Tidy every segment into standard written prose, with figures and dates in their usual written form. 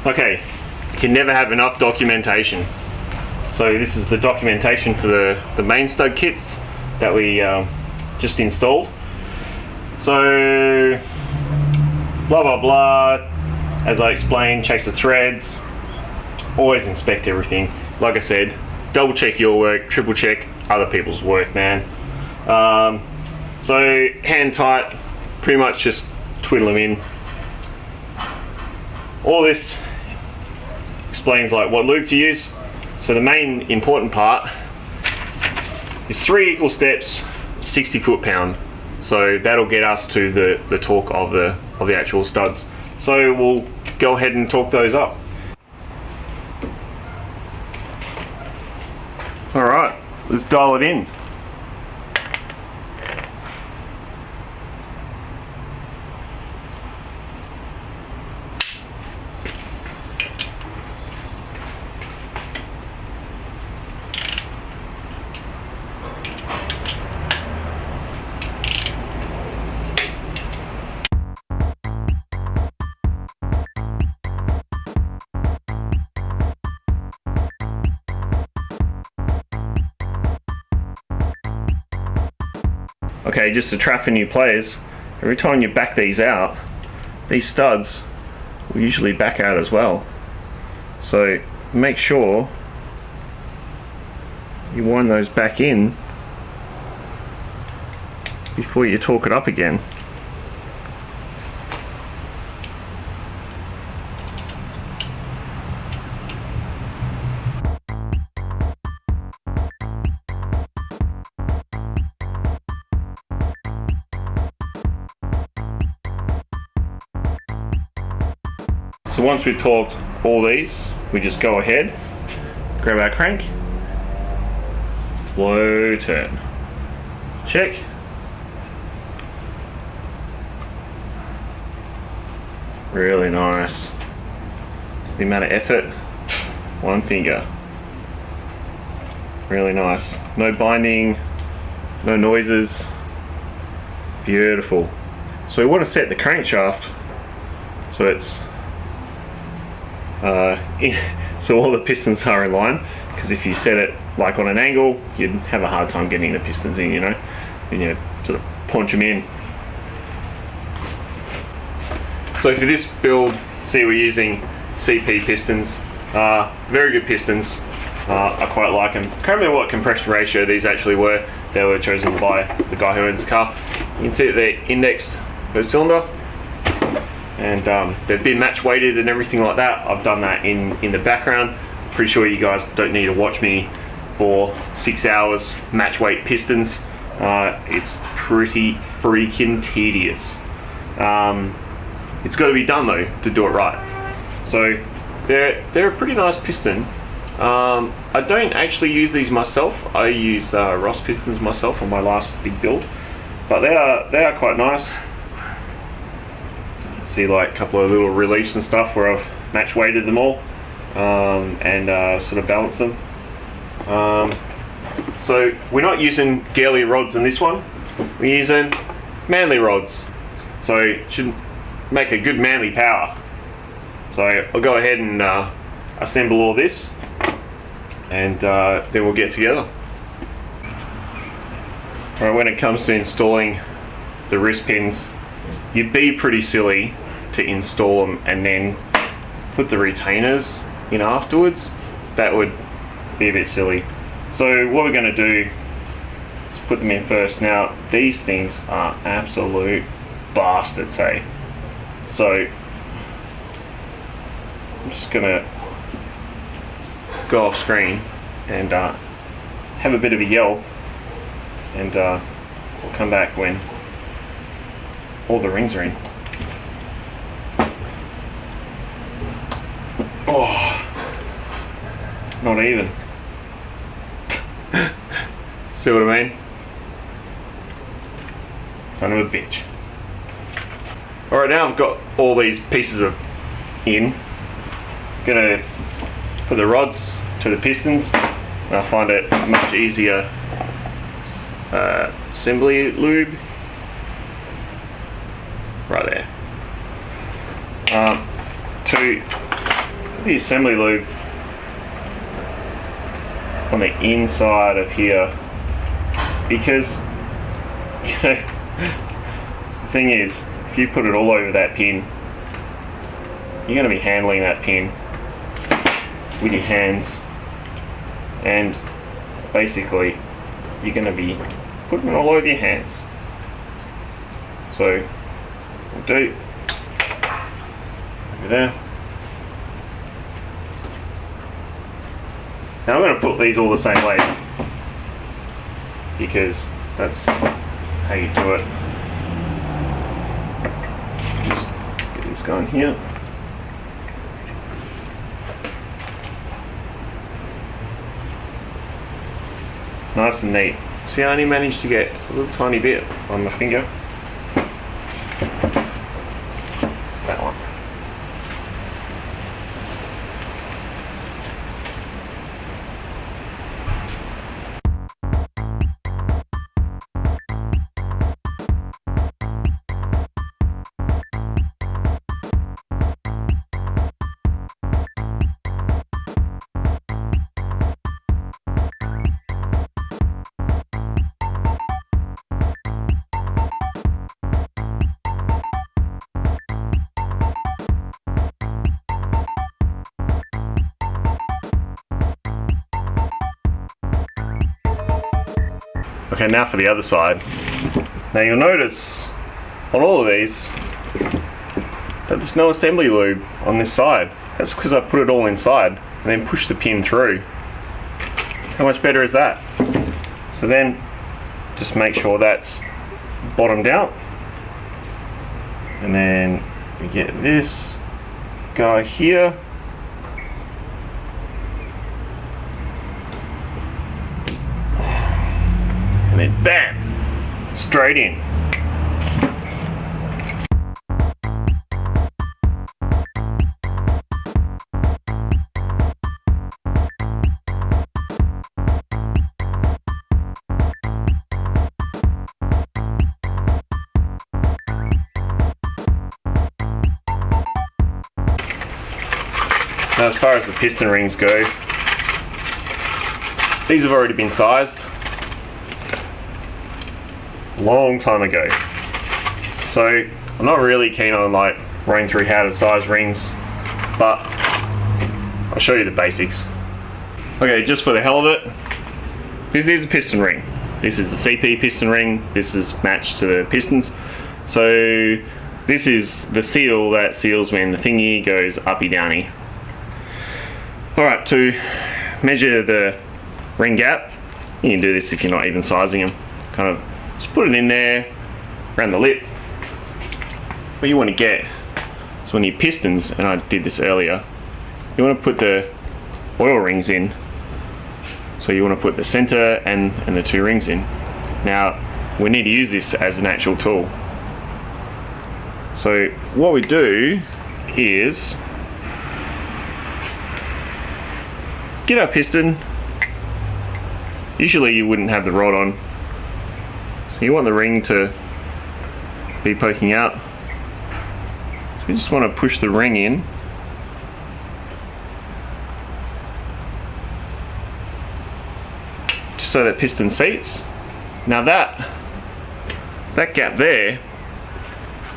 Okay, you can never have enough documentation. So this is the documentation for the main stud kits that we just installed. So blah blah blah, as I explained, checks the threads, always inspect everything. Like I said, double check your work, triple check other people's work, man. So hand tight, pretty much just twiddle them in. All this explains like what lube to use. So the main important part is 3 equal steps, 60 foot-pound. So that'll get us to the torque of the actual studs. So we'll go ahead and torque those up. All right, let's dial it in. Okay, just to trap for new players, every time you back these out, these studs will usually back out as well. So make sure you wind those back in before you torque it up again. So once we've torqued all these, we just go ahead, grab our crank, slow turn, check. Really nice. The amount of effort, one finger. Really nice. No binding, no noises. Beautiful. So we want to set the crankshaft so it's so all the pistons are in line, because if you set it like on an angle, you'd have a hard time getting the pistons in, you know, and you sort of punch them in. So for this build, see, we're using CP pistons, very good pistons. I quite like them. I can't remember what compression ratio these actually were. They were chosen by the guy who owns the car. You can see that they're indexed per cylinder, and they've been match weighted and everything like that. I've done that in the background. Pretty sure you guys don't need to watch me for 6 hours match weight pistons. It's pretty freaking tedious. It's got to be done though to do it right. So they're a pretty nice piston. I don't actually use these myself. I use Ross pistons myself on my last big build, but they are quite nice. See, like a couple of little reliefs and stuff where I've match weighted them all and sort of balance them. So we're not using girly rods in this one. We're using manly rods. So it should make a good manly power. So I'll go ahead and assemble all this, and then we'll get together. Alright, when it comes to installing the wrist pins, you'd be pretty silly to install them and then put the retainers in afterwards. That would be a bit silly. So what we're going to do is put them in first. Now these things are absolute bastards, hey? So I'm just going to go off screen and have a bit of a yell, and we'll come back when all the rings are in. Oh, not even. See what I mean? Son of a bitch. Alright, now I've got all these pieces in. Gonna put the rods to the pistons, and I find it much easier assembly lube right there. To put the assembly lube on the inside of here, because the thing is, if you put it all over that pin, you're going to be handling that pin with your hands, and basically you're going to be putting it all over your hands. So we'll do over there. Now I'm going to put these all the same way, because that's how you do it. Just get this going here. Nice and neat. See, I only managed to get a little tiny bit on my finger. It's that one. Okay, now for the other side. Now you'll notice on all of these that there's no assembly lube on this side. That's because I put it all inside and then push the pin through. How much better is that? So then just make sure that's bottomed out, and then we get this guy here. And then bam, straight in. Now, as far as the piston rings go, these have already been sized long time ago, so I'm not really keen on like running through how to size rings, but I'll show you the basics. Okay, just for the hell of it, this is a piston ring. This is a CP piston ring. This is matched to the pistons. So this is the seal that seals when the thingy goes uppy downy. Alright, to measure the ring gap, you can do this if you're not even sizing them. Kind of just put it in there, around the lip. What you want to get is when your pistons, and I did this earlier, you want to put the oil rings in. So you want to put the center and the two rings in. Now, we need to use this as an actual tool. So what we do is get our piston. Usually you wouldn't have the rod on. So you want the ring to be poking out. So we just want to push the ring in. Just so that piston seats. Now that gap there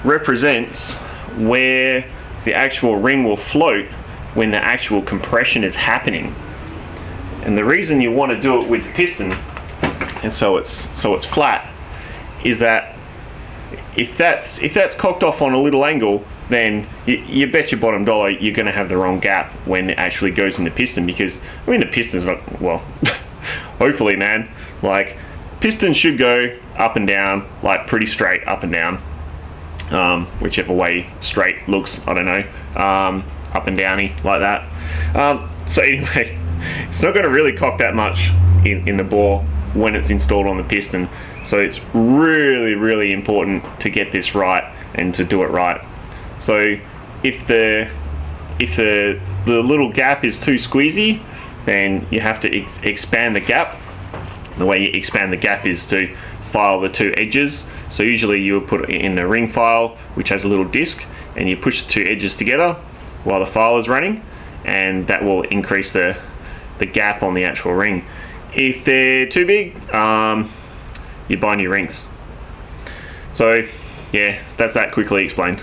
represents where the actual ring will float when the actual compression is happening. And the reason you want to do it with the piston, and so it's flat, is that if that's cocked off on a little angle, then you bet your bottom dollar you're going to have the wrong gap when it actually goes in the piston. Because I mean, the piston's not, well, hopefully, man, like piston should go up and down, like pretty straight up and down, whichever way straight looks, I don't know, up and downy like that. So anyway, it's not going to really cock that much in the bore when it's installed on the piston. So it's really, really important to get this right and to do it right. So if the little gap is too squeezy, then you have to expand the gap. The way you expand the gap is to file the two edges. So usually you would put it in a ring file which has a little disc, and you push the two edges together while the file is running, and that will increase the gap on the actual ring. If they're too big, you buy new rings. So yeah, that's that quickly explained.